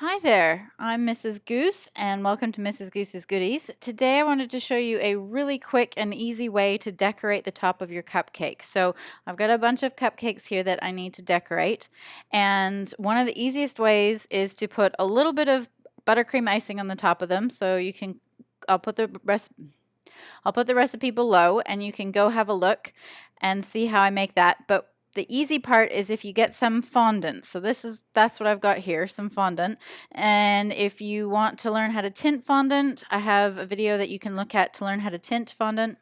Hi there, I'm Mrs. Goose and welcome to Mrs. Goose's Goodies. Today I wanted to show you a really quick and easy way to decorate the top of your cupcake. So I've got a bunch of cupcakes here that I need to decorate, and one of the easiest ways is to put a little bit of buttercream icing on the top of them. So you can, I'll put the recipe below and you can go have a look and see how I make that. But the easy part is if you get some fondant. So that's what I've got here, some fondant. And if you want to learn how to tint fondant, I have a video that you can look at to learn how to tint fondant.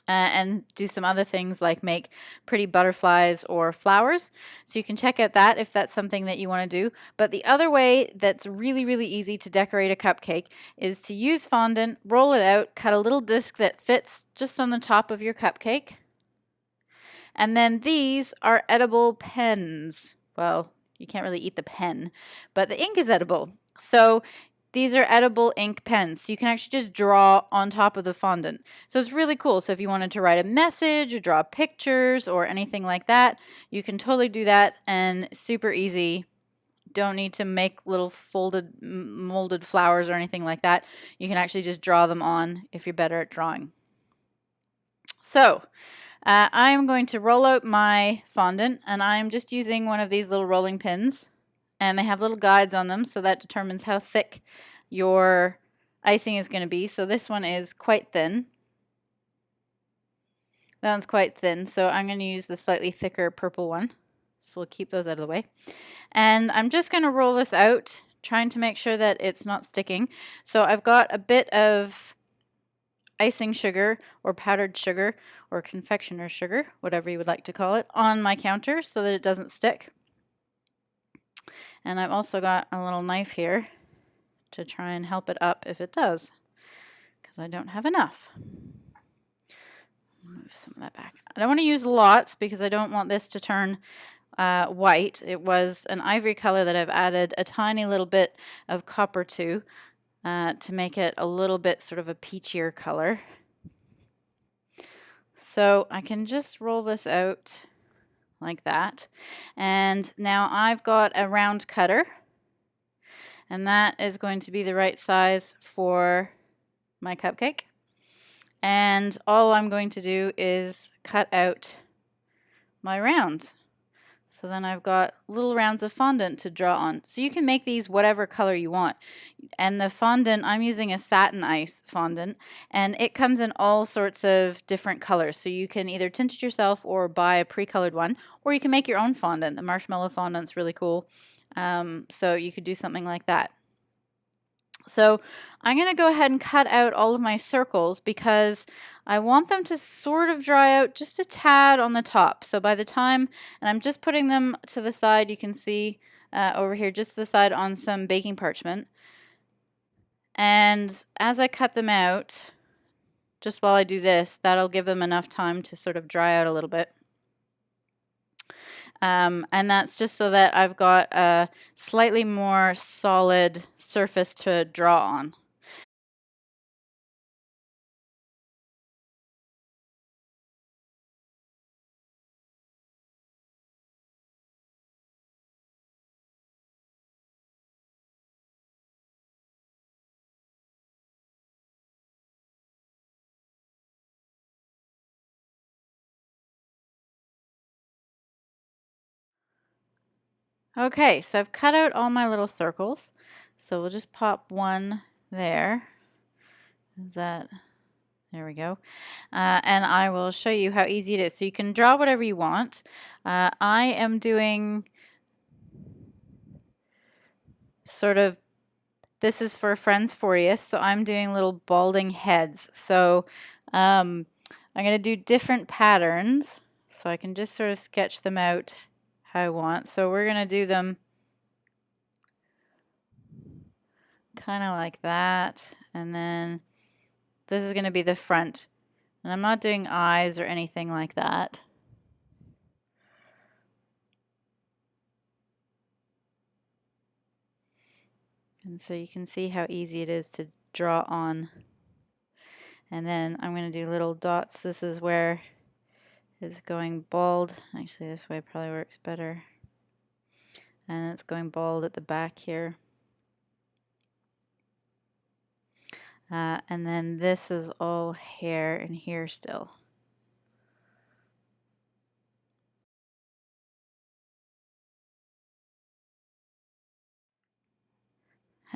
And do some other things like make pretty butterflies or flowers. So you can check out that if that's something that you want to do. But the other way that's really, really easy to decorate a cupcake is to use fondant, roll it out, cut a little disc that fits just on the top of your cupcake. And then these are edible pens. Well, you can't really eat the pen, but the ink is edible. So these are edible ink pens. So you can actually just draw on top of the fondant. So it's really cool. So if you wanted to write a message or draw pictures or anything like that, you can totally do that, and super easy. Don't need to make little folded, molded flowers or anything like that. You can actually just draw them on if you're better at drawing. So I am going to roll out my fondant, and I'm just using one of these little rolling pins, and they have little guides on them, so that determines how thick your icing is going to be. So this one is quite thin. That one's quite thin, so I'm going to use the slightly thicker purple one. So we'll keep those out of the way. And I'm just going to roll this out, trying to make sure that it's not sticking. So I've got a bit of icing sugar or powdered sugar or confectioner's sugar, whatever you would like to call it, on my counter so that it doesn't stick. And I've also got a little knife here to try and help it up if it does, because I don't have enough. Move some of that back. I don't want to use lots because I don't want this to turn white. It was an ivory color that I've added a tiny little bit of copper to make it a little bit sort of a peachier color. So I can just roll this out like that. And now I've got a round cutter, and that is going to be the right size for my cupcake. And all I'm going to do is cut out my rounds. So then I've got little rounds of fondant to draw on. So you can make these whatever color you want. And the fondant, I'm using a satin ice fondant, and it comes in all sorts of different colors. So you can either tint it yourself or buy a pre-colored one, or you can make your own fondant. The marshmallow fondant's really cool. So you could do something like that. So I'm going to go ahead and cut out all of my circles because I want them to sort of dry out just a tad on the top. So by the time, and I'm just putting them to the side, you can see over here, just to the side on some baking parchment. And as I cut them out, just while I do this, that'll give them enough time to sort of dry out a little bit. And that's just so that I've got a slightly more solid surface to draw on. Okay, so I've cut out all my little circles. So we'll just pop one there. Is that, there we go. And I will show you how easy it is. So you can draw whatever you want. I am doing sort of, this is for Friends 40th, so I'm doing little balding heads. So I'm going to do different patterns, so I can just sort of sketch them out how I want. So we're going to do them kind of like that, and then this is going to be the front. And I'm not doing eyes or anything like that. And so you can see how easy it is to draw on. And then I'm going to do little dots. This is where it's going bald. Actually, this way probably works better. And it's going bald at the back here. And then this is all hair in here still.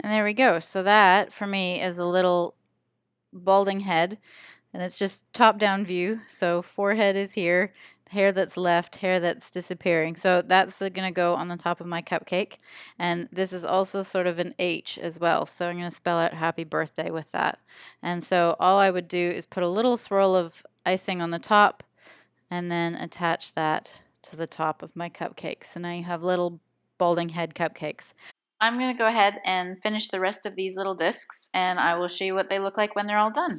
And there we go. So that, for me, is a little balding head. And it's just top-down view. So forehead is here, hair that's left, hair that's disappearing. So that's going to go on the top of my cupcake. And this is also sort of an H as well. So I'm going to spell out happy birthday with that. And so all I would do is put a little swirl of icing on the top and then attach that to the top of my cupcakes. So now you have little balding head cupcakes. I'm going to go ahead and finish the rest of these little discs, and I will show you what they look like when they're all done.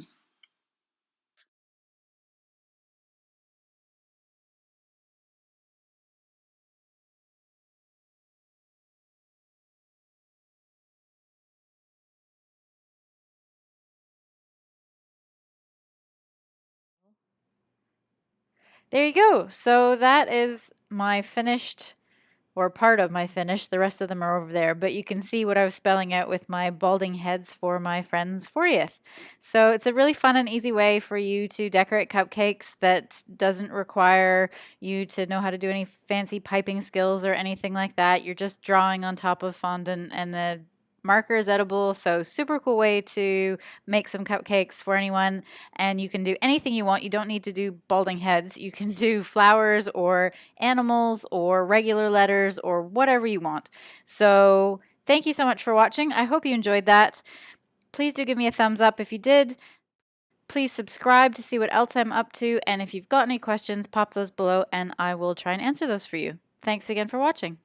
There you go. So that is my finished, or part of my finish. The rest of them are over there, but you can see what I was spelling out with my balding heads for my friend's 40th. So it's a really fun and easy way for you to decorate cupcakes that doesn't require you to know how to do any fancy piping skills or anything like that. You're just drawing on top of fondant, and the marker is edible. So super cool way to make some cupcakes for anyone. And you can do anything you want. You don't need to do balding heads. You can do flowers or animals or regular letters or whatever you want. So thank you so much for watching. I hope you enjoyed that. Please do give me a thumbs up if you did. Please subscribe to see what else I'm up to. And if you've got any questions, pop those below and I will try and answer those for you. Thanks again for watching.